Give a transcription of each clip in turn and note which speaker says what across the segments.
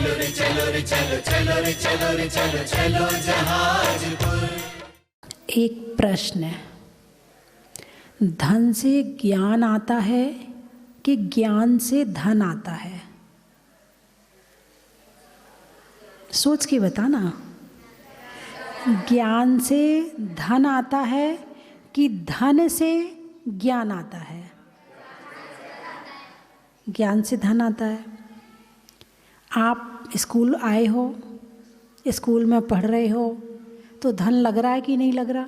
Speaker 1: चलो रे चलो रे चलो चलो रे चलो रे चलो चलो जहाजपुर।
Speaker 2: एक प्रश्न है, धन से ज्ञान आता है कि ज्ञान से धन आता है? सोच के बताना। ज्ञान से धन आता है कि धन से ज्ञान आता है? ज्ञान से धन आता है। आप स्कूल आए हो, स्कूल में पढ़ रहे हो, तो धन लग रहा है कि नहीं लग रहा?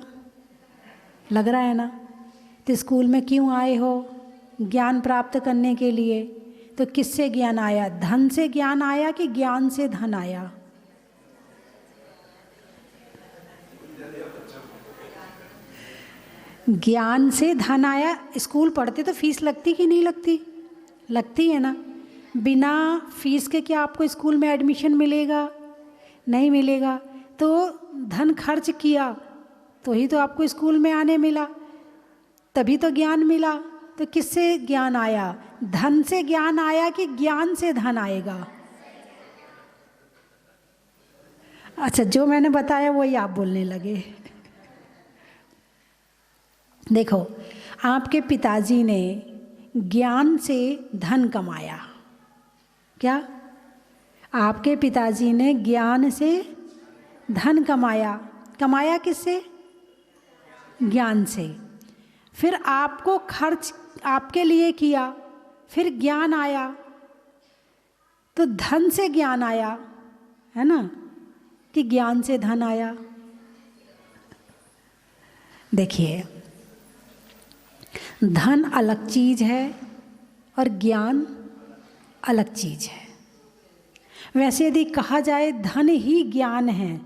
Speaker 2: लग रहा है ना। तो स्कूल में क्यों आए हो? ज्ञान प्राप्त करने के लिए। तो किससे ज्ञान आया? धन से ज्ञान आया कि ज्ञान से धन आया? ज्ञान से धन आया। स्कूल पढ़ते तो फीस लगती कि नहीं लगती? लगती है ना। बिना फीस के क्या आपको स्कूल में एडमिशन मिलेगा? नहीं मिलेगा। तो धन खर्च किया तो ही तो आपको स्कूल में आने मिला, तभी तो ज्ञान मिला। तो किससे ज्ञान आया? धन से ज्ञान आया कि ज्ञान से धन आएगा? अच्छा, जो मैंने बताया वही आप बोलने लगे। देखो, आपके पिताजी ने ज्ञान से धन कमाया। क्या? आपके पिताजी ने ज्ञान से धन कमाया। कमाया किससे? ज्ञान से। फिर आपको खर्च आपके लिए किया, फिर ज्ञान आया। तो धन से ज्ञान आया, है ना, कि ज्ञान से धन आया? देखिए, धन अलग चीज़ है और ज्ञान अलग चीज़ है। वैसे यदि कहा जाए धन ही ज्ञान है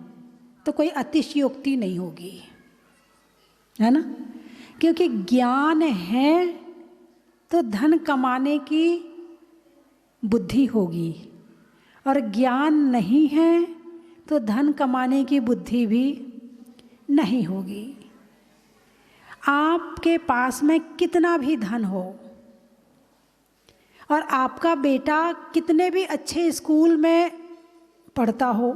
Speaker 2: तो कोई अतिशयोक्ति नहीं होगी, है ना। क्योंकि ज्ञान है तो धन कमाने की बुद्धि होगी, और ज्ञान नहीं है तो धन कमाने की बुद्धि भी नहीं होगी। आपके पास में कितना भी धन हो और आपका बेटा कितने भी अच्छे स्कूल में पढ़ता हो,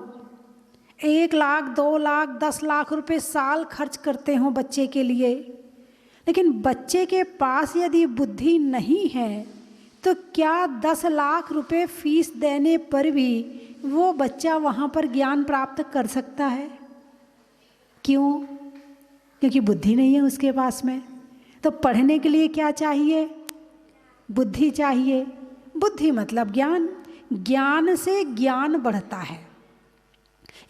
Speaker 2: 1 लाख 2 लाख 10 लाख रुपए साल खर्च करते हो बच्चे के लिए, लेकिन बच्चे के पास यदि बुद्धि नहीं है तो क्या 10 लाख रुपए फीस देने पर भी वो बच्चा वहाँ पर ज्ञान प्राप्त कर सकता है? क्यों? क्योंकि बुद्धि नहीं है उसके पास में। तो पढ़ने के लिए क्या चाहिए? बुद्धि चाहिए। बुद्धि मतलब ज्ञान। ज्ञान से ज्ञान बढ़ता है।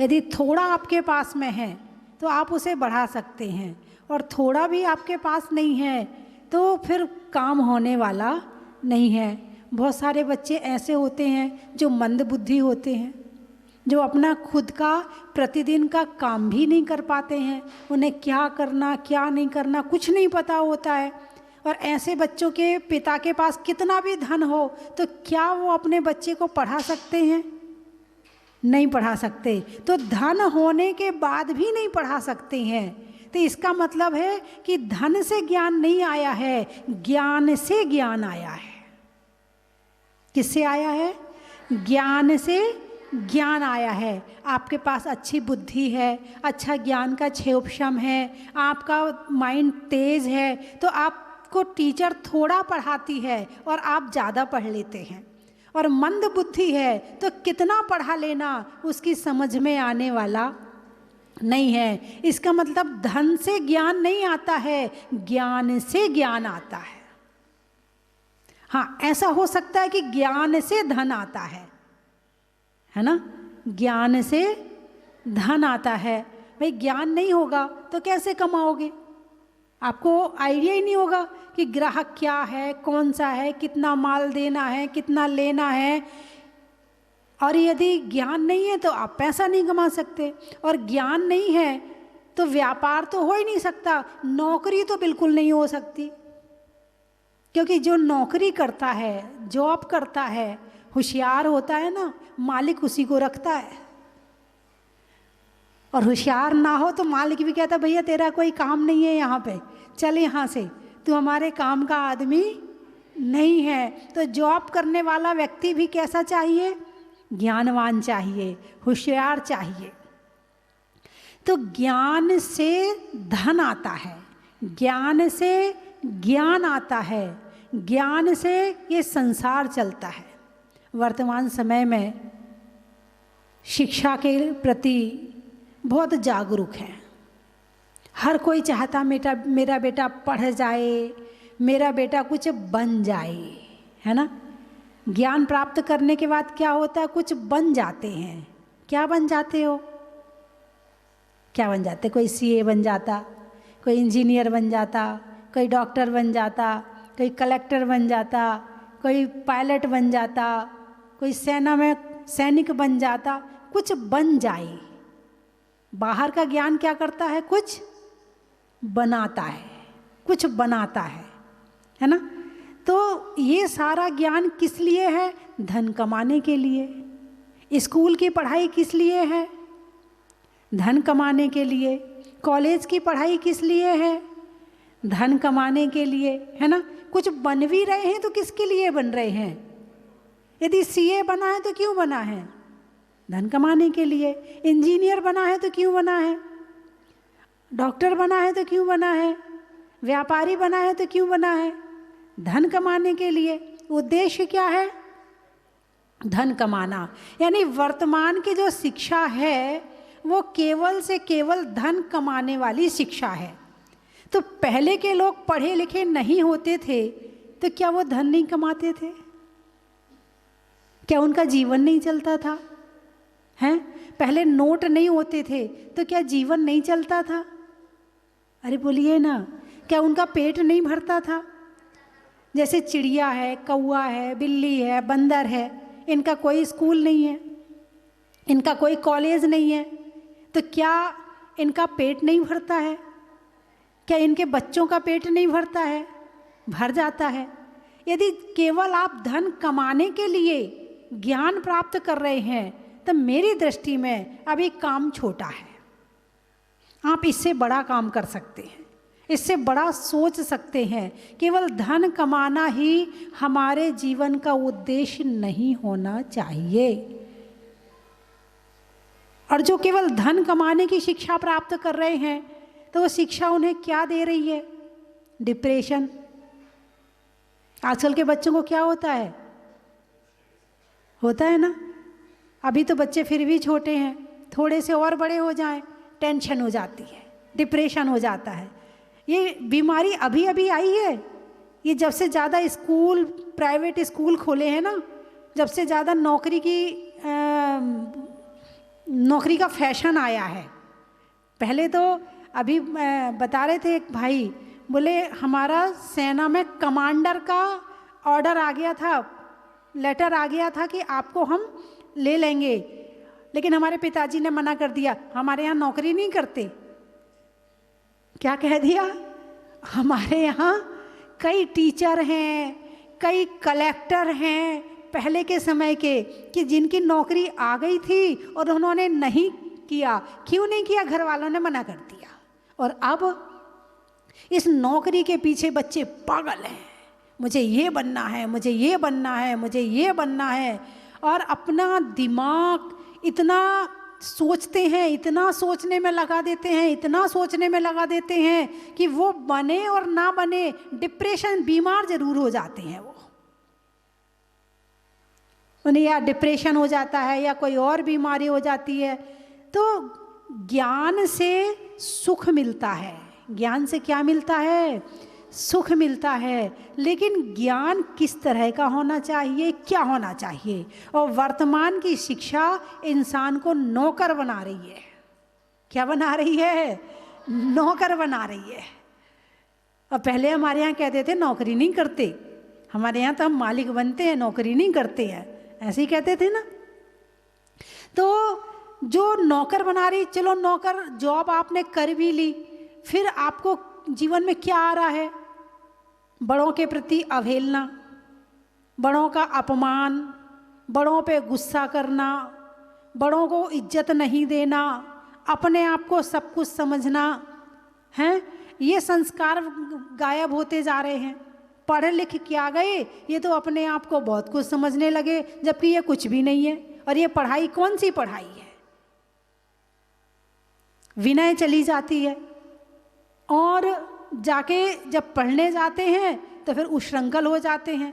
Speaker 2: यदि थोड़ा आपके पास में है तो आप उसे बढ़ा सकते हैं, और थोड़ा भी आपके पास नहीं है तो फिर काम होने वाला नहीं है। बहुत सारे बच्चे ऐसे होते हैं जो मंद बुद्धि होते हैं, जो अपना खुद का प्रतिदिन का काम भी नहीं कर पाते हैं। उन्हें क्या करना क्या नहीं करना कुछ नहीं पता होता है। और ऐसे बच्चों के पिता के पास कितना भी धन हो तो क्या वो अपने बच्चे को पढ़ा सकते हैं? नहीं पढ़ा सकते। तो धन होने के बाद भी नहीं पढ़ा सकते हैं। तो इसका मतलब है कि धन से ज्ञान नहीं आया है, ज्ञान से ज्ञान आया है। किससे आया है? ज्ञान से ज्ञान आया है। आपके पास अच्छी बुद्धि है, अच्छा ज्ञान का क्षेपक्षम है, आपका माइंड तेज है, तो आपको टीचर थोड़ा पढ़ाती है और आप ज़्यादा पढ़ लेते हैं। और मंद बुद्धि है तो कितना पढ़ा लेना उसकी समझ में आने वाला नहीं है। इसका मतलब धन से ज्ञान नहीं आता है, ज्ञान से ज्ञान आता है। हाँ, ऐसा हो सकता है कि ज्ञान से धन आता है ना। ज्ञान से धन आता है। भाई ज्ञान नहीं होगा तो कैसे कमाओगे? आपको आइडिया ही नहीं होगा कि ग्राहक क्या है, कौन सा है, कितना माल देना है, कितना लेना है। और यदि ज्ञान नहीं है तो आप पैसा नहीं कमा सकते, और ज्ञान नहीं है तो व्यापार तो हो ही नहीं सकता, नौकरी तो बिल्कुल नहीं हो सकती। क्योंकि जो नौकरी करता है, जॉब करता है, होशियार होता है ना, मालिक उसी को रखता है। और होशियार ना हो तो मालिक भी कहता भैया तेरा कोई काम नहीं है यहाँ पे, चल यहाँ से, तू हमारे काम का आदमी नहीं है। तो जॉब करने वाला व्यक्ति भी कैसा चाहिए? ज्ञानवान चाहिए, होशियार चाहिए। तो ज्ञान से धन आता है, ज्ञान से ज्ञान आता है, ज्ञान से ये संसार चलता है। वर्तमान समय में शिक्षा के प्रति बहुत जागरूक है। हर कोई चाहता मेरा बेटा पढ़ जाए, मेरा बेटा कुछ बन जाए, है ना। ज्ञान प्राप्त करने के बाद क्या होता है, कुछ बन जाते हैं। क्या बन जाते हो, क्या बन जाते? कोई सीए बन जाता, कोई इंजीनियर बन जाता, कोई डॉक्टर बन जाता, कोई कलेक्टर बन जाता, कोई पायलट बन जाता, कोई सेना में सैनिक बन जाता, कुछ बन जाए। बाहर का ज्ञान क्या करता है, कुछ बनाता है, कुछ बनाता है ना। तो ये सारा ज्ञान किस लिए है? धन कमाने के लिए। स्कूल की पढ़ाई किस लिए है? धन कमाने के लिए। कॉलेज की पढ़ाई किस लिए है? धन कमाने के लिए, है ना। कुछ बन भी रहे हैं तो किसके लिए बन रहे हैं? यदि सीए बना है तो क्यों बना है? धन कमाने के लिए। इंजीनियर बना है तो क्यों बना है? डॉक्टर बना है तो क्यों बना है? व्यापारी बना है तो क्यों बना है? धन कमाने के लिए। उद्देश्य क्या है? धन कमाना। यानी वर्तमान की जो शिक्षा है वो केवल से केवल धन कमाने वाली शिक्षा है। तो पहले के लोग पढ़े लिखे नहीं होते थे तो क्या वो धन नहीं कमाते थे? क्या उनका जीवन नहीं चलता था? हैं? पहले नोट नहीं होते थे तो क्या जीवन नहीं चलता था? अरे बोलिए ना, क्या उनका पेट नहीं भरता था? जैसे चिड़िया है, कौआ है, बिल्ली है, बंदर है, इनका कोई स्कूल नहीं है, इनका कोई कॉलेज नहीं है, तो क्या इनका पेट नहीं भरता है? क्या इनके बच्चों का पेट नहीं भरता है? भर जाता है। यदि केवल आप धन कमाने के लिए ज्ञान प्राप्त कर रहे हैं तो मेरी दृष्टि में अभी काम छोटा है। आप इससे बड़ा काम कर सकते हैं, इससे बड़ा सोच सकते हैं। केवल धन कमाना ही हमारे जीवन का उद्देश्य नहीं होना चाहिए। और जो केवल धन कमाने की शिक्षा प्राप्त कर रहे हैं तो वो शिक्षा उन्हें क्या दे रही है? डिप्रेशन। आजकल के बच्चों को क्या होता है? होता है ना, अभी तो बच्चे फिर भी छोटे हैं, थोड़े से और बड़े हो जाएं टेंशन हो जाती है, डिप्रेशन हो जाता है। ये बीमारी अभी अभी आई है। ये जब से ज़्यादा स्कूल, प्राइवेट स्कूल खोले हैं ना, जब से ज़्यादा नौकरी का फैशन आया है। पहले तो अभी बता रहे थे एक भाई, बोले हमारा सेना में कमांडर का ऑर्डर आ गया था, लेटर आ गया था कि आपको हम ले लेंगे, लेकिन हमारे पिताजी ने मना कर दिया, हमारे यहाँ नौकरी नहीं करते। क्या कह दिया? हमारे यहाँ कई टीचर हैं, कई कलेक्टर हैं पहले के समय के, कि जिनकी नौकरी आ गई थी और उन्होंने नहीं किया। क्यों नहीं किया? घर वालों ने मना कर दिया। और अब इस नौकरी के पीछे बच्चे पागल हैं, मुझे ये बनना है, मुझे ये बनना है, मुझे ये बनना है। और अपना दिमाग इतना सोचते हैं, इतना सोचने में लगा देते हैं, इतना सोचने में लगा देते हैं कि वो बने और ना बने, डिप्रेशन, बीमार जरूर हो जाते हैं। वो उन्हें या डिप्रेशन हो जाता है या कोई और बीमारी हो जाती है। तो ज्ञान से सुख मिलता है। ज्ञान से क्या मिलता है? सुख मिलता है। लेकिन ज्ञान किस तरह का होना चाहिए, क्या होना चाहिए? और वर्तमान की शिक्षा इंसान को नौकर बना रही है। क्या बना रही है? नौकर बना रही है। और पहले हमारे यहाँ कहते थे नौकरी नहीं करते, हमारे यहाँ तो हम मालिक बनते हैं, नौकरी नहीं करते हैं, ऐसे ही कहते थे ना। तो जो नौकर बना रही, चलो नौकर जॉब आपने कर भी ली, फिर आपको जीवन में क्या आ रहा है? बड़ों के प्रति अवहेलना, बड़ों का अपमान, बड़ों पे गुस्सा करना, बड़ों को इज्जत नहीं देना, अपने आप को सब कुछ समझना है। ये संस्कार गायब होते जा रहे हैं। पढ़ लिख क्या गए, ये तो अपने आप को बहुत कुछ समझने लगे, जबकि ये कुछ भी नहीं है। और ये पढ़ाई कौन सी पढ़ाई है? विनय चली जाती है, और जाके जब पढ़ने जाते हैं तो फिर उशृंखल हो जाते हैं,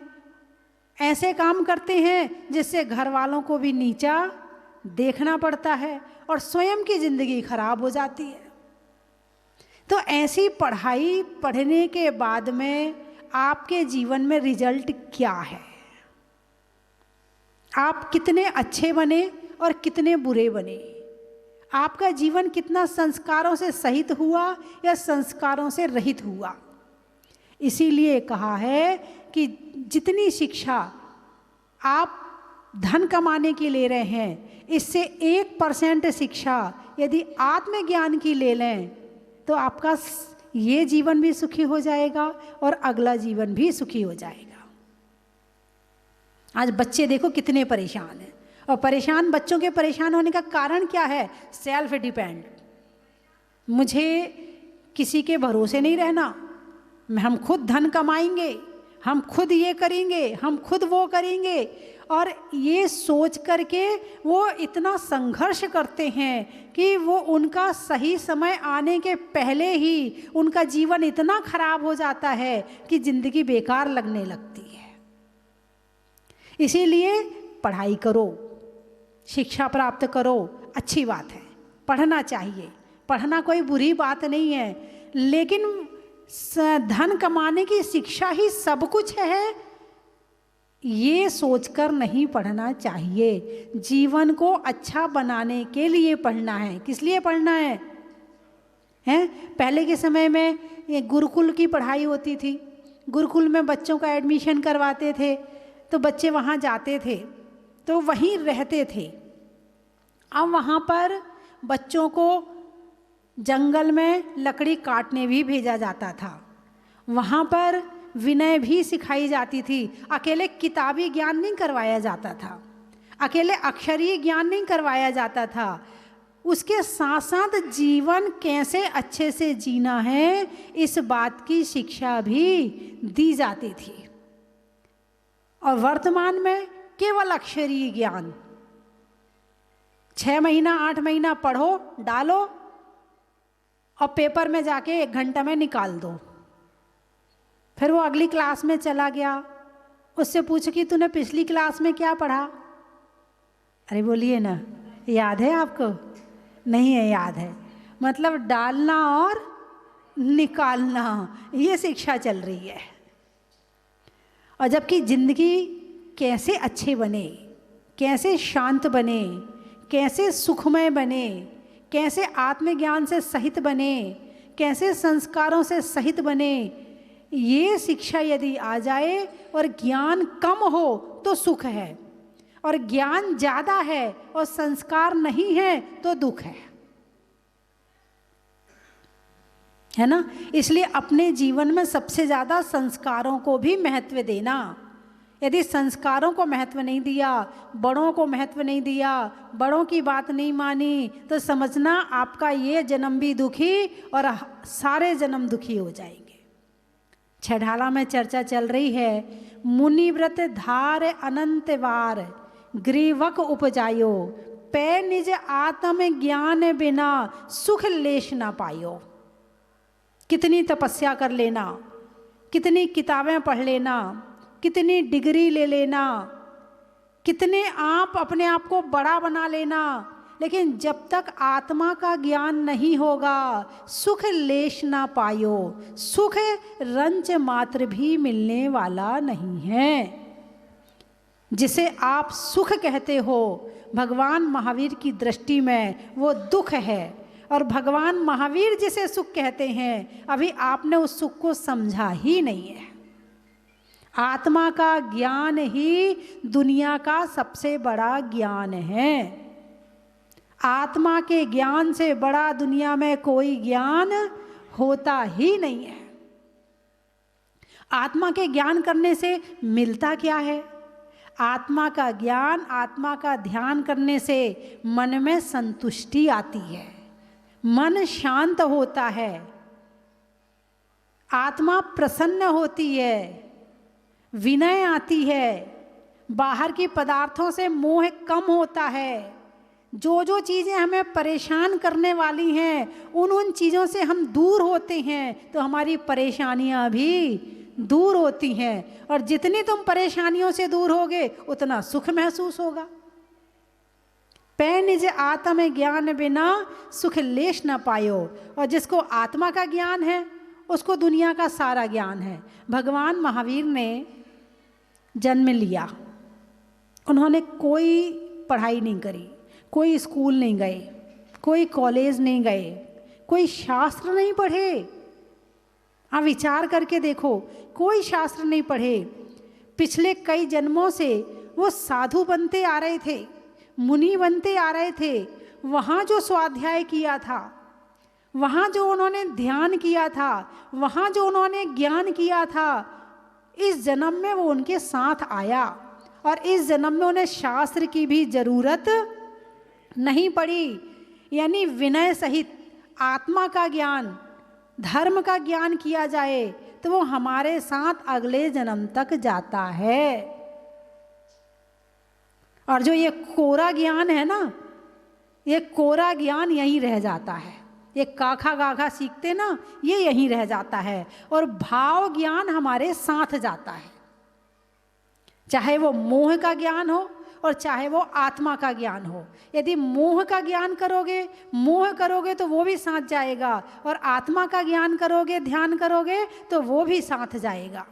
Speaker 2: ऐसे काम करते हैं जिससे घर वालों को भी नीचा देखना पड़ता है और स्वयं की ज़िंदगी खराब हो जाती है। तो ऐसी पढ़ाई पढ़ने के बाद में आपके जीवन में रिजल्ट क्या है? आप कितने अच्छे बने और कितने बुरे बने? आपका जीवन कितना संस्कारों से सहित हुआ या संस्कारों से रहित हुआ? इसीलिए कहा है कि जितनी शिक्षा आप धन कमाने की ले रहे हैं, इससे 1% शिक्षा यदि आत्मज्ञान की ले लें तो आपका ये जीवन भी सुखी हो जाएगा और अगला जीवन भी सुखी हो जाएगा। आज बच्चे देखो कितने परेशान हैं, और परेशान बच्चों के परेशान होने का कारण क्या है? Self depend. मुझे किसी के भरोसे नहीं रहना, हम खुद धन कमाएंगे, हम खुद ये करेंगे, हम खुद वो करेंगे, और ये सोच करके वो इतना संघर्ष करते हैं कि वो उनका सही समय आने के पहले ही उनका जीवन इतना खराब हो जाता है कि ज़िंदगी बेकार लगने लगती है। इसीलिए पढ़ाई करो, शिक्षा प्राप्त करो, अच्छी बात है, पढ़ना चाहिए, पढ़ना कोई बुरी बात नहीं है, लेकिन धन कमाने की शिक्षा ही सब कुछ है ये सोचकर नहीं पढ़ना चाहिए। जीवन को अच्छा बनाने के लिए पढ़ना है। किस लिए पढ़ना है? पहले के समय में ये गुरुकुल की पढ़ाई होती थी, गुरुकुल में बच्चों का एडमिशन करवाते थे, तो बच्चे वहाँ जाते थे तो वहीं रहते थे। अब वहाँ पर बच्चों को जंगल में लकड़ी काटने भी भेजा जाता था, वहाँ पर विनय भी सिखाई जाती थी। अकेले किताबी ज्ञान नहीं करवाया जाता था, अकेले अक्षरीय ज्ञान नहीं करवाया जाता था, उसके साथ साथ जीवन कैसे अच्छे से जीना है इस बात की शिक्षा भी दी जाती थी। और वर्तमान में केवल अक्षरीय ज्ञान, 6 महीना 8 महीना पढ़ो डालो और पेपर में जाके 1 घंटा में निकाल दो। फिर वो अगली क्लास में चला गया, उससे पूछो कि तूने पिछली क्लास में क्या पढ़ा? अरे बोलिए ना, याद है आपको? नहीं है याद है। मतलब डालना और निकालना, ये शिक्षा चल रही है। और जबकि जिंदगी कैसे अच्छे बने, कैसे शांत बने, कैसे सुखमय बने, कैसे आत्मज्ञान से सहित बने, कैसे संस्कारों से सहित बने, ये शिक्षा यदि आ जाए और ज्ञान कम हो तो सुख है, और ज्ञान ज़्यादा है और संस्कार नहीं है तो दुख है ना। इसलिए अपने जीवन में सबसे ज़्यादा संस्कारों को भी महत्व देना। यदि संस्कारों को महत्व नहीं दिया, बड़ों को महत्व नहीं दिया, बड़ों की बात नहीं मानी, तो समझना आपका ये जन्म भी दुखी और सारे जन्म दुखी हो जाएंगे। छठाला में चर्चा चल रही है, मुनिव्रत धार अनंत वार ग्रीवक उपजायो, पै निज आत्म ज्ञान बिना सुख लेश ना पायो। कितनी तपस्या कर लेना, कितनी किताबें पढ़ लेना, कितनी डिग्री ले लेना, कितने आप अपने आप को बड़ा बना लेना, लेकिन जब तक आत्मा का ज्ञान नहीं होगा सुख लेश ना पायो, सुख रंच मात्र भी मिलने वाला नहीं है। जिसे आप सुख कहते हो भगवान महावीर की दृष्टि में वो दुख है, और भगवान महावीर जिसे सुख कहते हैं अभी आपने उस सुख को समझा ही नहीं है। आत्मा का ज्ञान ही दुनिया का सबसे बड़ा ज्ञान है। आत्मा के ज्ञान से बड़ा दुनिया में कोई ज्ञान होता ही नहीं है। आत्मा के ज्ञान करने से मिलता क्या है? आत्मा का ज्ञान, आत्मा का ध्यान करने से मन में संतुष्टि आती है, मन शांत होता है, आत्मा प्रसन्न होती है, विनय आती है, बाहर की पदार्थों से मोह कम होता है। जो जो चीज़ें हमें परेशान करने वाली हैं उन चीज़ों से हम दूर होते हैं तो हमारी परेशानियां भी दूर होती हैं। और जितनी तुम परेशानियों से दूर होगे उतना सुख महसूस होगा। पै निज आत्म ज्ञान बिना सुख लेश न पायो। और जिसको आत्मा का ज्ञान है उसको दुनिया का सारा ज्ञान है। भगवान महावीर ने जन्म लिया, उन्होंने कोई पढ़ाई नहीं करी, कोई स्कूल नहीं गए, कोई कॉलेज नहीं गए, कोई शास्त्र नहीं पढ़े। आप विचार करके देखो, कोई शास्त्र नहीं पढ़े। पिछले कई जन्मों से वो साधु बनते आ रहे थे, मुनि बनते आ रहे थे। वहाँ जो स्वाध्याय किया था, वहाँ जो उन्होंने ध्यान किया था, वहाँ जो उन्होंने ज्ञान किया था, इस जन्म में वो उनके साथ आया। और इस जन्म में उन्हें शास्त्र की भी जरूरत नहीं पड़ी। यानी विनय सहित आत्मा का ज्ञान, धर्म का ज्ञान किया जाए तो वो हमारे साथ अगले जन्म तक जाता है। और जो ये कोरा ज्ञान है ना, ये कोरा ज्ञान यहीं रह जाता है। ये काखा गाघा सीखते ना, ये यहीं रह जाता है। और भाव ज्ञान हमारे साथ जाता है, चाहे वो मोह का ज्ञान हो और चाहे वो आत्मा का ज्ञान हो। यदि मोह का ज्ञान करोगे, मोह करोगे तो वो भी साथ जाएगा, और आत्मा का ज्ञान करोगे, ध्यान करोगे तो वो भी साथ जाएगा।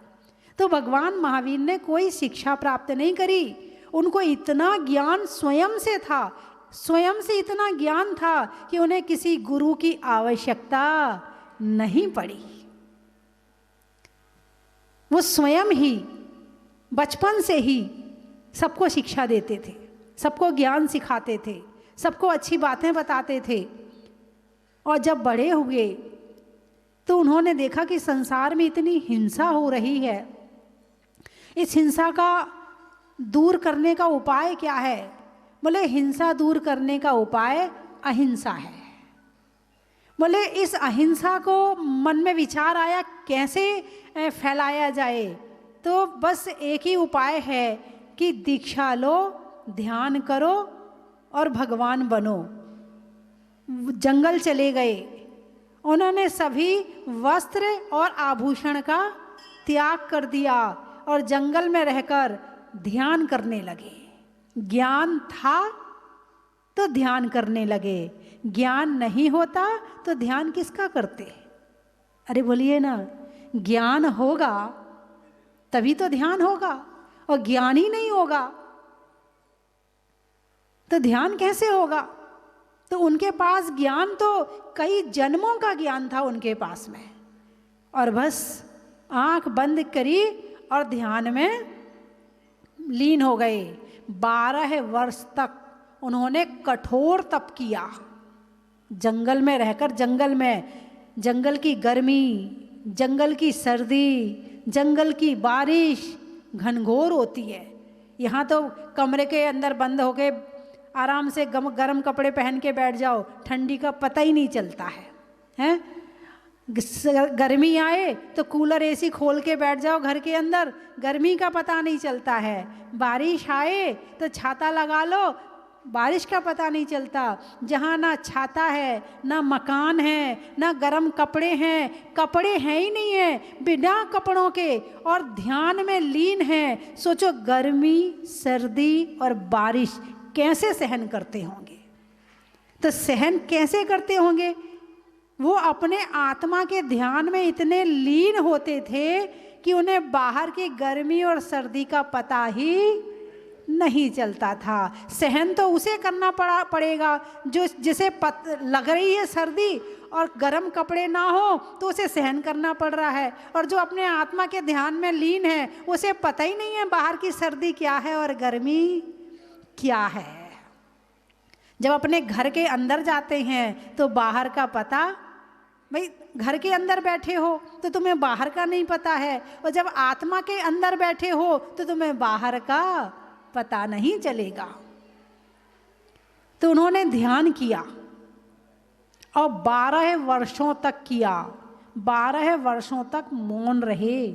Speaker 2: तो भगवान महावीर ने कोई शिक्षा प्राप्त नहीं करी, उनको इतना ज्ञान स्वयं से था, स्वयं से इतना ज्ञान था कि उन्हें किसी गुरु की आवश्यकता नहीं पड़ी। वो स्वयं ही बचपन से ही सबको शिक्षा देते थे, सबको ज्ञान सिखाते थे, सबको अच्छी बातें बताते थे। और जब बड़े हुए तो उन्होंने देखा कि संसार में इतनी हिंसा हो रही है, इस हिंसा का दूर करने का उपाय क्या है? बोले हिंसा दूर करने का उपाय अहिंसा है। बोले इस अहिंसा को मन में विचार आया कैसे फैलाया जाए, तो बस एक ही उपाय है कि दीक्षा लो, ध्यान करो और भगवान बनो। जंगल चले गए, उन्होंने सभी वस्त्र और आभूषण का त्याग कर दिया और जंगल में रहकर ध्यान करने लगे। ज्ञान था तो ध्यान करने लगे, ज्ञान नहीं होता तो ध्यान किसका करते? अरे बोलिए ना, ज्ञान होगा तभी तो ध्यान होगा, और ज्ञान ही नहीं होगा तो ध्यान कैसे होगा? तो उनके पास ज्ञान तो कई जन्मों का ज्ञान था उनके पास में, और बस आंख बंद करी और ध्यान में लीन हो गए। 12 वर्ष तक उन्होंने कठोर तप किया, जंगल में रहकर। जंगल की गर्मी, जंगल की सर्दी, जंगल की बारिश घनघोर होती है। यहाँ तो कमरे के अंदर बंद होके आराम से गर्म कपड़े पहन के बैठ जाओ, ठंडी का पता ही नहीं चलता है। गर्मी आए तो कूलर एसी खोल के बैठ जाओ घर के अंदर, गर्मी का पता नहीं चलता है। बारिश आए तो छाता लगा लो, बारिश का पता नहीं चलता। जहाँ ना छाता है, ना मकान है, ना गर्म कपड़े हैं, कपड़े हैं ही नहीं है, बिना कपड़ों के, और ध्यान में लीन है। सोचो गर्मी, सर्दी और बारिश कैसे सहन करते होंगे? तो सहन कैसे करते होंगे? वो अपने आत्मा के ध्यान में इतने लीन होते थे कि उन्हें बाहर की गर्मी और सर्दी का पता ही नहीं चलता था। सहन तो उसे करना पड़ेगा जिसे लग रही है सर्दी और गर्म कपड़े ना हो तो उसे सहन करना पड़ रहा है, और जो अपने आत्मा के ध्यान में लीन है उसे पता ही नहीं है बाहर की सर्दी क्या है और गर्मी क्या है। जब अपने घर के अंदर जाते हैं तो बाहर का पता, भाई घर के अंदर बैठे हो तो तुम्हें बाहर का नहीं पता है, और जब आत्मा के अंदर बैठे हो तो तुम्हें बाहर का पता नहीं चलेगा। तो उन्होंने ध्यान किया और 12 वर्षों तक किया, 12 वर्षों तक मौन रहे।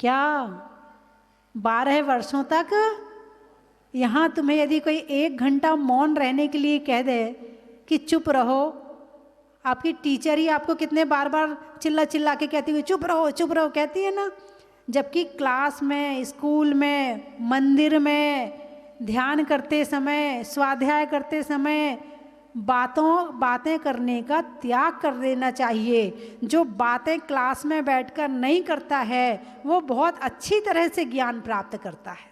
Speaker 2: क्या 12 वर्षों तक यहाँ तुम्हें यदि कोई 1 घंटा मौन रहने के लिए कह दे कि चुप रहो, आपकी टीचर ही आपको कितने बार बार चिल्ला चिल्ला के कहती हुई चुप रहो कहती है ना। जबकि क्लास में, स्कूल में, मंदिर में ध्यान करते समय, स्वाध्याय करते समय बातें करने का त्याग कर देना चाहिए। जो बातें क्लास में बैठकर नहीं करता है वो बहुत अच्छी तरह से ज्ञान प्राप्त करता है।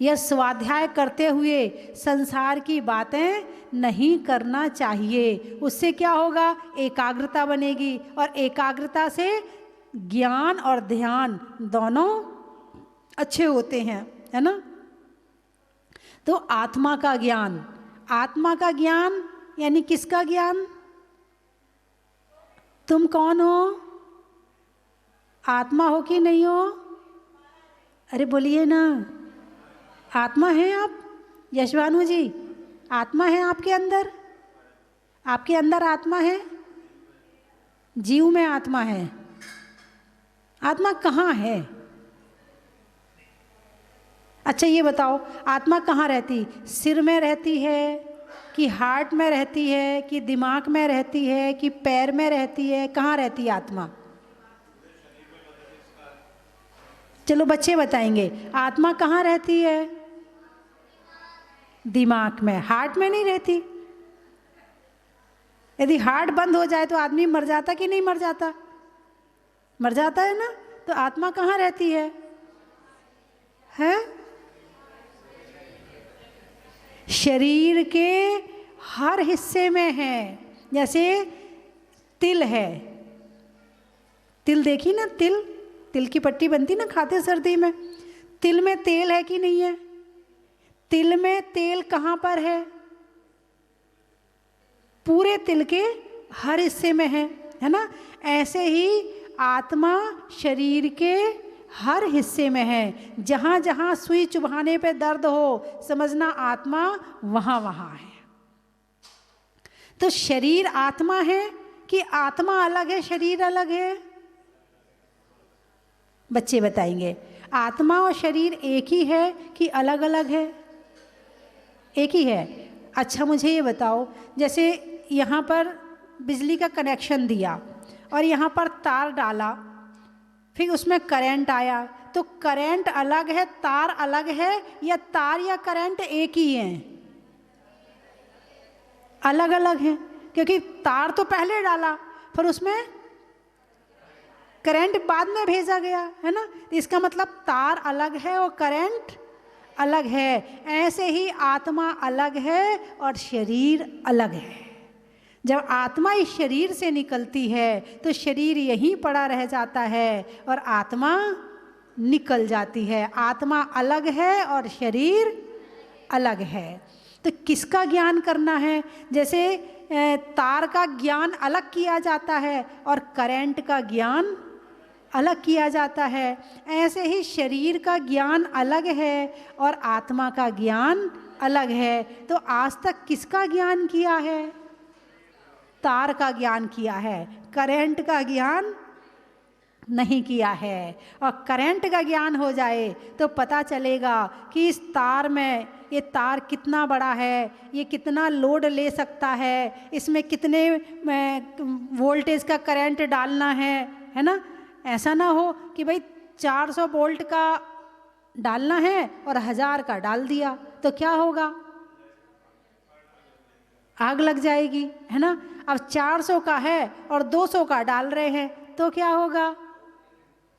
Speaker 2: यह स्वाध्याय करते हुए संसार की बातें नहीं करना चाहिए। उससे क्या होगा? एकाग्रता बनेगी, और एकाग्रता से ज्ञान और ध्यान दोनों अच्छे होते हैं, है ना। तो आत्मा का ज्ञान यानी किसका ज्ञान? तुम कौन हो? आत्मा हो कि नहीं हो? अरे बोलिए ना, आत्मा है आप? यशवानु जी, आत्मा है आपके अंदर? आपके अंदर आत्मा है? जीव में आत्मा है। आत्मा कहाँ है? अच्छा ये बताओ, आत्मा कहाँ रहती? सिर में रहती है कि हार्ट में रहती है कि दिमाग में रहती है कि पैर में रहती है? कहाँ रहती है आत्मा? चलो बच्चे बताएंगे, आत्मा कहाँ रहती है? दिमाग में, हार्ट में नहीं रहती। यदि हार्ट बंद हो जाए तो आदमी मर जाता कि नहीं मर जाता? मर जाता है ना। तो आत्मा कहाँ रहती है? शरीर के हर हिस्से में है। जैसे तिल है, तिल देखी ना, तिल की पट्टी बनती ना, खाते सर्दी में। तिल में तेल है कि नहीं है? तिल में तेल कहाँ पर है? पूरे तिल के हर हिस्से में है ना। ऐसे ही आत्मा शरीर के हर हिस्से में है। जहाँ जहाँ सुई चुभाने पे दर्द हो, समझना आत्मा वहाँ वहाँ है। तो शरीर आत्मा है कि आत्मा अलग है, शरीर अलग है? बच्चे बताएंगे, आत्मा और शरीर एक ही है कि अलग अलग है? एक ही है। अच्छा मुझे ये बताओ, जैसे यहाँ पर बिजली का कनेक्शन दिया और यहाँ पर तार डाला, फिर उसमें करंट आया, तो करंट अलग है, तार अलग है, या तार या करंट एक ही हैं? अलग अलग हैं, क्योंकि तार तो पहले डाला, फिर उसमें करंट बाद में भेजा गया, है ना। इसका मतलब तार अलग है और करंट अलग है। ऐसे ही आत्मा अलग है और शरीर अलग है। जब आत्मा इस शरीर से निकलती है तो शरीर यहीं पड़ा रह जाता है और आत्मा निकल जाती है। आत्मा अलग है और शरीर अलग है। तो किसका ज्ञान करना है? जैसे तार का ज्ञान अलग किया जाता है और करंट का ज्ञान अलग किया जाता है, ऐसे ही शरीर का ज्ञान अलग है और आत्मा का ज्ञान अलग है। तो आज तक किसका ज्ञान किया है? तार का ज्ञान किया है, करंट का ज्ञान नहीं किया है। और करंट का ज्ञान हो जाए तो पता चलेगा कि इस तार में, ये तार कितना बड़ा है, ये कितना लोड ले सकता है, इसमें कितने वोल्टेज का करंट डालना है ना। ऐसा ना हो कि भाई 400 वोल्ट का डालना है और 1000 का डाल दिया, तो क्या होगा? आग लग जाएगी, है ना। अब 400 का है और 200 का डाल रहे हैं तो क्या होगा?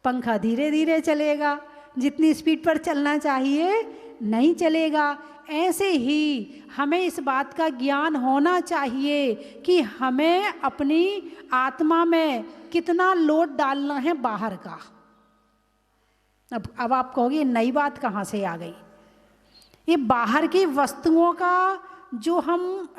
Speaker 2: पंखा धीरे धीरे चलेगा, जितनी स्पीड पर चलना चाहिए नहीं चलेगा। ऐसे ही हमें इस बात का ज्ञान होना चाहिए कि हमें अपनी आत्मा में कितना लोड डालना है बाहर का। अब आप कहोगे नई बात कहाँ से आ गई? ये बाहर की वस्तुओं का जो हम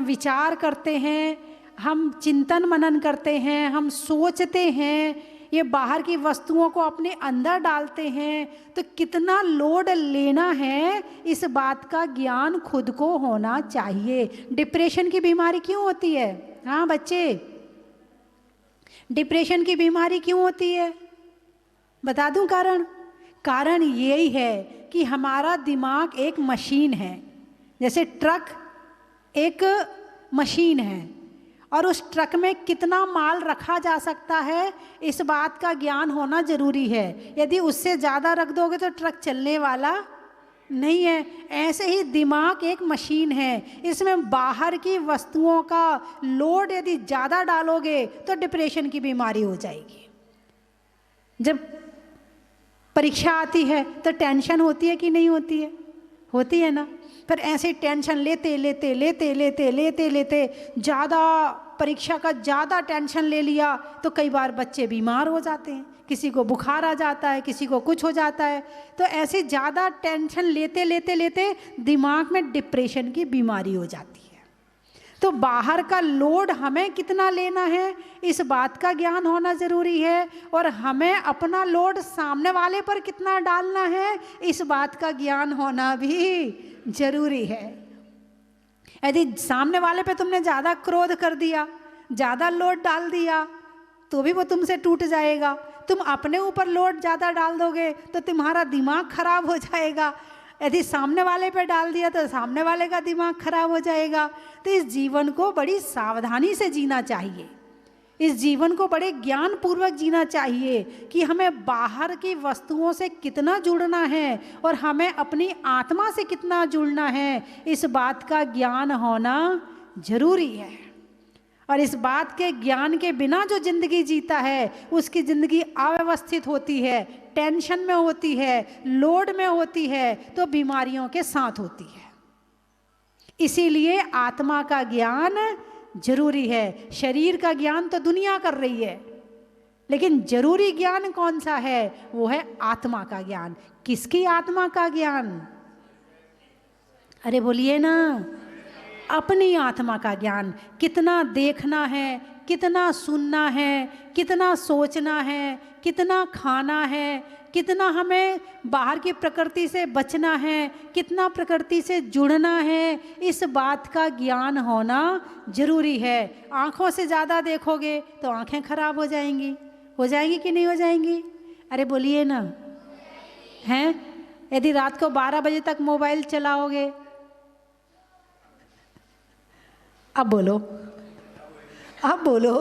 Speaker 2: विचार करते हैं, हम चिंतन मनन करते हैं, हम सोचते हैं, ये बाहर की वस्तुओं को अपने अंदर डालते हैं, तो कितना लोड लेना है इस बात का ज्ञान खुद को होना चाहिए। डिप्रेशन की बीमारी क्यों होती है? हाँ बच्चे, डिप्रेशन की बीमारी क्यों होती है? बता दूं कारण? कारण यही है कि हमारा दिमाग एक मशीन है, जैसे ट्रक एक मशीन है और उस ट्रक में कितना माल रखा जा सकता है इस बात का ज्ञान होना ज़रूरी है। यदि उससे ज़्यादा रख दोगे तो ट्रक चलने वाला नहीं है। ऐसे ही दिमाग एक मशीन है, इसमें बाहर की वस्तुओं का लोड यदि ज़्यादा डालोगे तो डिप्रेशन की बीमारी हो जाएगी। जब परीक्षा आती है तो टेंशन होती है कि नहीं होती है? होती है ना। फिर ऐसे टेंशन लेते लेते लेते लेते लेते लेते ज़्यादा परीक्षा का ज़्यादा टेंशन ले लिया तो कई बार बच्चे बीमार हो जाते हैं, किसी को बुखार आ जाता है, किसी को कुछ हो जाता है। तो ऐसे ज़्यादा टेंशन लेते लेते लेते दिमाग में डिप्रेशन की बीमारी हो जाती है। तो बाहर का लोड हमें कितना लेना है इस बात का ज्ञान होना ज़रूरी है, और हमें अपना लोड सामने वाले पर कितना डालना है इस बात का ज्ञान होना भी ज़रूरी है। यदि सामने वाले पे तुमने ज़्यादा क्रोध कर दिया, ज़्यादा लोड डाल दिया तो भी वो तुमसे टूट जाएगा। तुम अपने ऊपर लोड ज़्यादा डाल दोगे तो तुम्हारा दिमाग खराब हो जाएगा। यदि सामने वाले पे डाल दिया तो सामने वाले का दिमाग खराब हो जाएगा। तो इस जीवन को बड़ी सावधानी से जीना चाहिए, इस जीवन को बड़े ज्ञान पूर्वक जीना चाहिए कि हमें बाहर की वस्तुओं से कितना जुड़ना है और हमें अपनी आत्मा से कितना जुड़ना है, इस बात का ज्ञान होना जरूरी है। और इस बात के ज्ञान के बिना जो जिंदगी जीता है उसकी ज़िंदगी अव्यवस्थित होती है, टेंशन में होती है, लोड में होती है, तो बीमारियों के साथ होती है। इसीलिए आत्मा का ज्ञान जरूरी है। शरीर का ज्ञान तो दुनिया कर रही है, लेकिन जरूरी ज्ञान कौन सा है? वो है आत्मा का ज्ञान। किसकी आत्मा का ज्ञान? अरे बोलिए ना, अपनी आत्मा का ज्ञान। कितना देखना है, कितना सुनना है, कितना सोचना है, कितना खाना है, कितना हमें बाहर की प्रकृति से बचना है, कितना प्रकृति से जुड़ना है, इस बात का ज्ञान होना जरूरी है। आँखों से ज़्यादा देखोगे तो आँखें खराब हो जाएंगी कि नहीं हो जाएंगी? अरे बोलिए ना, हैं? यदि रात को 12 बजे तक मोबाइल चलाओगे, अब बोलो, अब बोलो,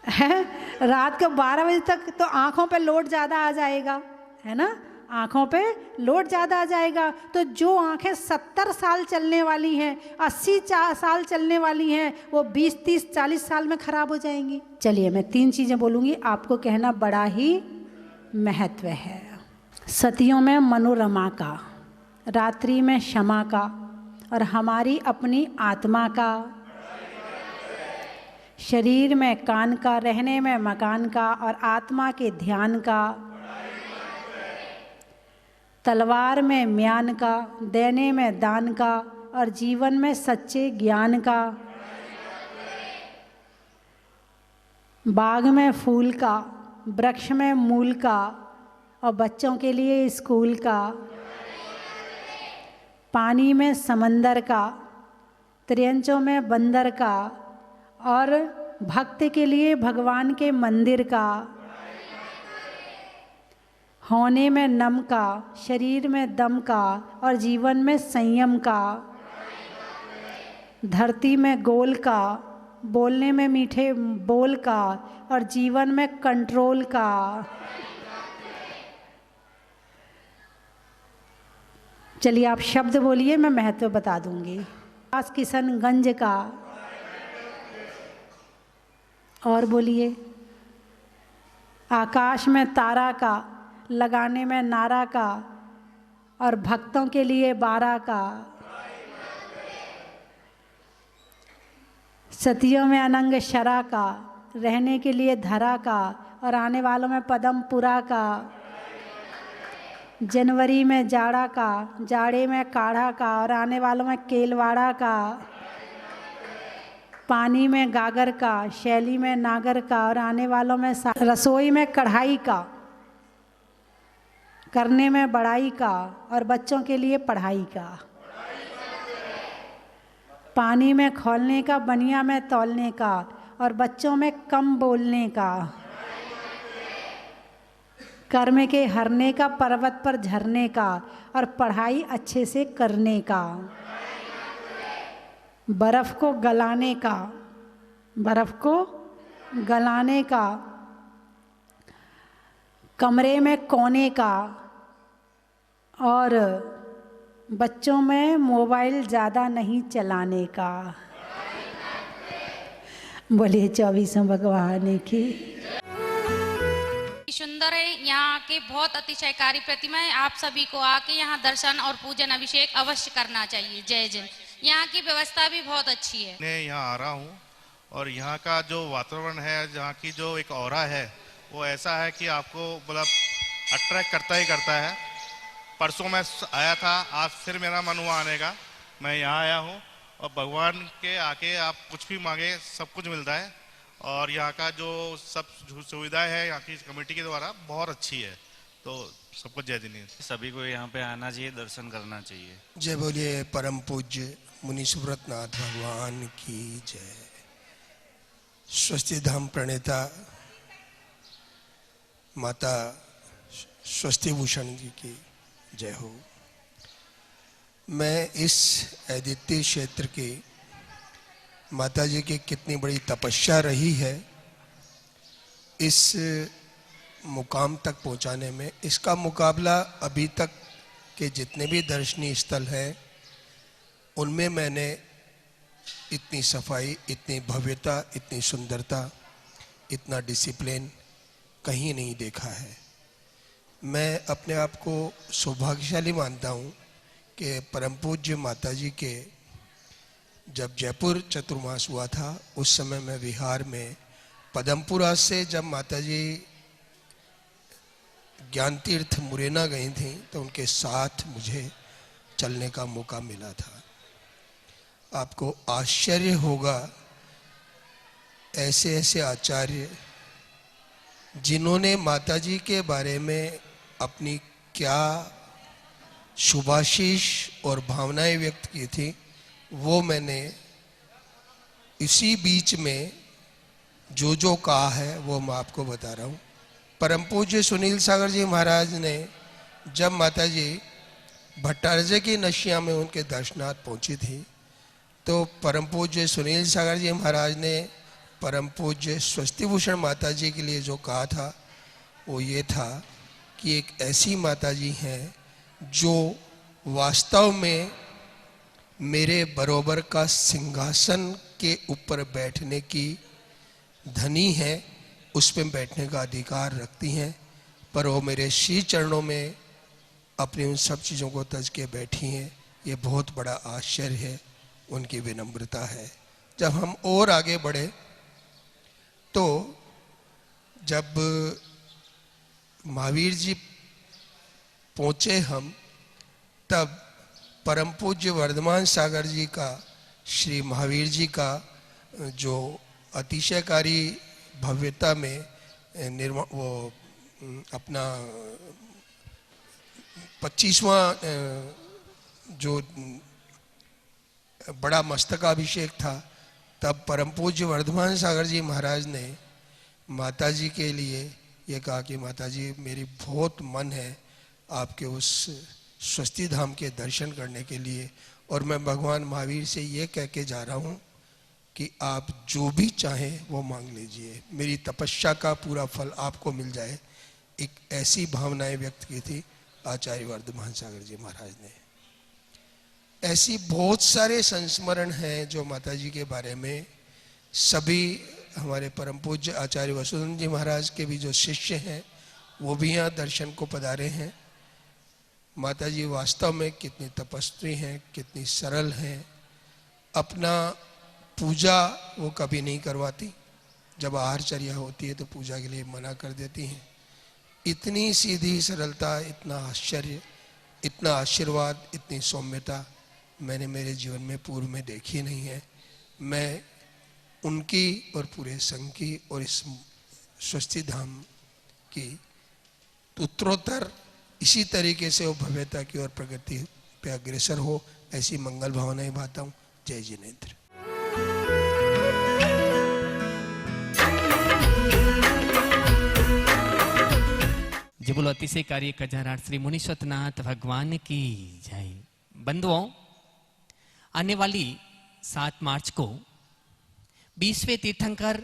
Speaker 2: है? रात को 12 बजे तक तो आँखों पे लोड ज़्यादा आ जाएगा, है ना? आँखों पे लोड ज़्यादा आ जाएगा। तो जो आँखें 70 साल चलने वाली हैं, 80 साल चलने वाली हैं, वो 20, 30, 40 साल में ख़राब हो जाएंगी। चलिए मैं 3 चीज़ें बोलूँगी, आपको कहना बड़ा ही महत्व है। सतियों में मनोरमा का, रात्रि में क्षमा का, और हमारी अपनी आत्मा का, शरीर में कान का, रहने में मकान का, और आत्मा के ध्यान का, तलवार में म्यान का, देने में दान का, और जीवन में सच्चे ज्ञान का, बाग में फूल का, वृक्ष में मूल का, और बच्चों के लिए स्कूल का, पानी में समंदर का, त्रियंचों में बंदर का, और भक्त के लिए भगवान के मंदिर का, होने में नम का, शरीर में दम का, और जीवन में संयम का, धरती में गोल का, बोलने में मीठे बोल का, और जीवन में कंट्रोल का। चलिए आप शब्द बोलिए, मैं महत्व बता दूंगी। आस किशनगंज का, और बोलिए। आकाश में तारा का, लगाने में नारा का, और भक्तों के लिए 12 का, सतियों में अनंग शरा का, रहने के लिए धरा का, और आने वालों में पदमपुरा का, जनवरी में जाड़ा का, जाड़े में काढ़ा का, और आने वालों में केलवाड़ा का, पानी में गागर का, शैली में नागर का, और आने वालों में रसोई में कढ़ाई का, करने में बड़ाई का, और बच्चों के लिए पढ़ाई का, पानी में खोलने का, बनिया में तौलने का, और बच्चों में कम बोलने का, कर्म के हरने का, पर्वत पर झरने का, और पढ़ाई अच्छे से करने का, बर्फ को गलाने का, बर्फ को गलाने का, कमरे में कोने का, और बच्चों में मोबाइल ज़्यादा नहीं चलाने का। बोलिए 24 भगवान की।
Speaker 3: सुंदर है यहाँ के, बहुत अतिशयकारी प्रतिमा है। आप सभी को आके यहाँ दर्शन और पूजन अभिषेक अवश्य करना चाहिए। जय जय। यहाँ की व्यवस्था भी बहुत अच्छी है।
Speaker 4: मैं यहाँ आ रहा हूँ और यहाँ का जो वातावरण है, जहाँ की जो एक ऑरा है, वो ऐसा है कि आपको मतलब अट्रैक्ट करता ही करता है। परसों मैं आया था, आज फिर मेरा मन हुआ आने का। मैं यहाँ आया हूँ और भगवान के आके आप कुछ भी मांगे सब कुछ मिलता है। और यहाँ का जो सब सुविधाएं है यहाँ की कमेटी के द्वारा बहुत अच्छी है। तो सबको जय जिनेंद्र।
Speaker 5: सभी को यहाँ पे आना चाहिए, दर्शन करना चाहिए।
Speaker 6: जय बोलिए परम पूज्य मुनि सुव्रतनाथ भगवान की जय। स्वस्ति धाम प्रणेता माता स्वस्ति भूषण जी की जय हो। मैं इस अद्वितीय क्षेत्र की माता जी की कितनी बड़ी तपस्या रही है इस मुकाम तक पहुंचाने में, इसका मुकाबला अभी तक के जितने भी दर्शनीय स्थल हैं उनमें मैंने इतनी सफाई, इतनी भव्यता, इतनी सुंदरता, इतना डिसिप्लिन कहीं नहीं देखा है। मैं अपने आप को सौभाग्यशाली मानता हूँ कि परम पूज्य माता जी के जब जयपुर चतुर्मास हुआ था उस समय मैं बिहार में पदमपुरा से जब माता जी ज्ञान तीर्थ मुरैना गई थी तो उनके साथ मुझे चलने का मौका मिला था। आपको आश्चर्य होगा, ऐसे ऐसे आचार्य जिन्होंने माता जी के बारे में अपनी क्या शुभाशीष और भावनाएं व्यक्त की थी, वो मैंने इसी बीच में जो कहा है वो मैं आपको बता रहा हूँ। परम पूज्य सुनील सागर जी महाराज ने जब माता जी भट्टारजे की नशिया में उनके दर्शनार्थ पहुँची थी तो परम पूज्य सुनील सागर जी महाराज ने परम पूज्य स्वस्ति भूषण माता जी के लिए जो कहा था वो ये था कि एक ऐसी माता जी हैं जो वास्तव में मेरे बरोबर का सिंहासन के ऊपर बैठने की धनी है, उस पर बैठने का अधिकार रखती हैं, पर वो मेरे श्री चरणों में अपनी उन सब चीज़ों को तज के बैठी हैं। ये बहुत बड़ा आश्चर्य है, उनकी विनम्रता है। जब हम और आगे बढ़े तो जब महावीर जी पहुँचे हम, तब परम पूज्य वर्धमान सागर जी का, श्री महावीर जी का जो अतिशयकारी भव्यता में वो अपना 25वां जो बड़ा मस्तकाभिषेक था, तब परम पूज्य वर्धमान सागर जी महाराज ने माता जी के लिए ये कहा कि माता जी मेरी बहुत मन है आपके उस स्वस्ति धाम के दर्शन करने के लिए, और मैं भगवान महावीर से ये कह के जा रहा हूँ कि आप जो भी चाहें वो मांग लीजिए, मेरी तपस्या का पूरा फल आपको मिल जाए। एक ऐसी भावनाएं व्यक्त की थी आचार्य वर्धमान सागर जी महाराज ने। ऐसी बहुत सारे संस्मरण हैं जो माता जी के बारे में सभी हमारे परम पूज्य आचार्य वसुधन जी महाराज के भी जो शिष्य हैं वो भी यहाँ दर्शन को पधारे हैं। माता जी वास्तव में कितनी तपस्वी हैं, कितनी सरल हैं। अपना पूजा वो कभी नहीं करवाती, जब आहारचर्या होती है तो पूजा के लिए मना कर देती हैं। इतनी सीधी सरलता, इतना आश्चर्य, इतना आशीर्वाद, इतनी सौम्यता मैंने मेरे जीवन में पूर्व में देखी नहीं है। मैं उनकी और पूरे संघ की और इस स्वस्ति धाम की उत्तरोत्तर इसी तरीके से वो भव्यता की ओर प्रगति पे अग्रसर हो, ऐसी मंगल भावनाएं भाता हूँ। जय जिनेंद्र।
Speaker 7: जी बोलो अतिशय कार्य कजाराट श्री मुनीश्वरनाथ भगवान की जय। बंधुओं, आने वाली 7 मार्च को 20वें तीर्थंकर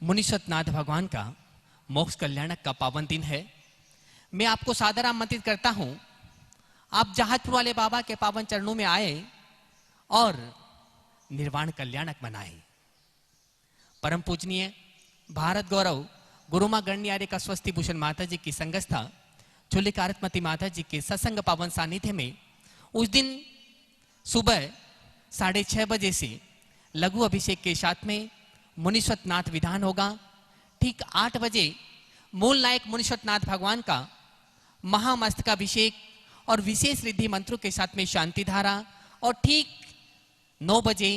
Speaker 7: मुनीश्वरनाथ भगवान का मोक्ष कल्याणक का पावन दिन है। मैं आपको सादर आमंत्रित करता हूं, आप जहाजपुर वाले बाबा के पावन चरणों में आए और निर्वाण कल्याणक मनाए। परम पूजनीय भारत गौरव गुरुमा गण्य का स्वस्ति भूषण माता जी की संगस्था चुलिकारतमती माता जी के सत्संग पावन सानिध्य में उस दिन सुबह 6:30 बजे से लघु अभिषेक के साथ में मुनीश्वरनाथ विधान होगा। ठीक 8 बजे मूल नायक मुनीश्वरनाथ भगवान का महामस्तकाभिषेक और विशेष रिद्धि मंत्रों के साथ में शांति धारा, और ठीक 9 बजे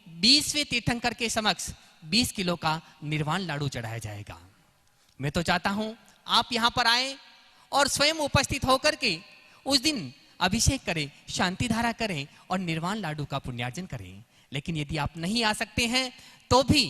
Speaker 7: 20वें तीर्थंकर के समक्ष 20 किलो का निर्वाण लाडू चढ़ाया जाएगा। मैं तो चाहता हूं आप यहां पर आए और स्वयं उपस्थित होकर के उस दिन अभिषेक करें, शांति धारा करें और निर्वाण लाडू का पुण्यार्जन करें। लेकिन यदि आप नहीं आ सकते हैं तो भी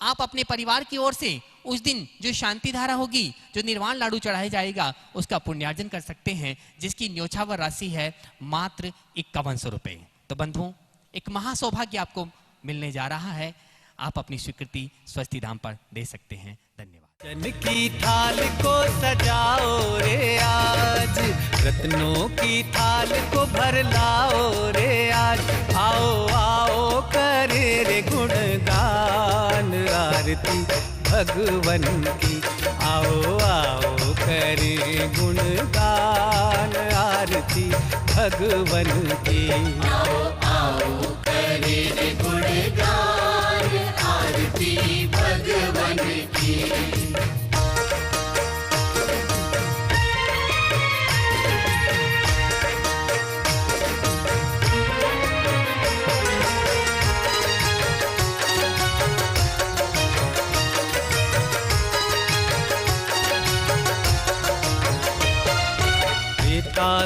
Speaker 7: आप अपने परिवार की ओर से उस दिन जो शांति धारा होगी, जो निर्वाण लाडू चढ़ाया जाएगा, उसका पुण्यार्जन कर सकते हैं, जिसकी न्योछावर राशि है मात्र 5100 रुपए। तो बंधुओं, एक महासौभाग्य आपको मिलने जा रहा है। आप अपनी स्वीकृति स्वस्ति धाम पर दे सकते हैं। धन्यवाद।
Speaker 1: रतन की थाल को सजाओ रे आज, रत्नों की थाल को भर लाओ रे आज। आओ आओ करे रे गुणगान आरती भगवन की। आओ आओ करे गुणगान आरती भगवन की। आओ आओ करे रे गुणगान आरती भगवन की।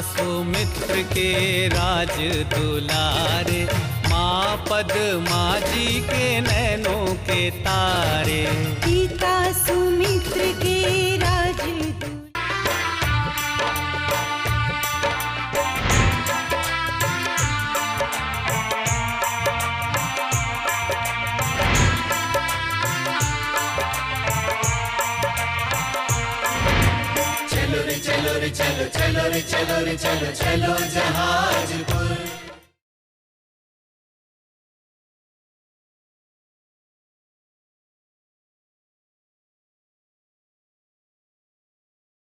Speaker 1: सुमित्र के राज दुलारे, माँ पद्मा जी के नैनों के तारे।
Speaker 8: पिता सुमित्र के राज
Speaker 1: चलो रे चलो रे चलो, चलो रे चलो रे चलो, चलो जहाजपुर।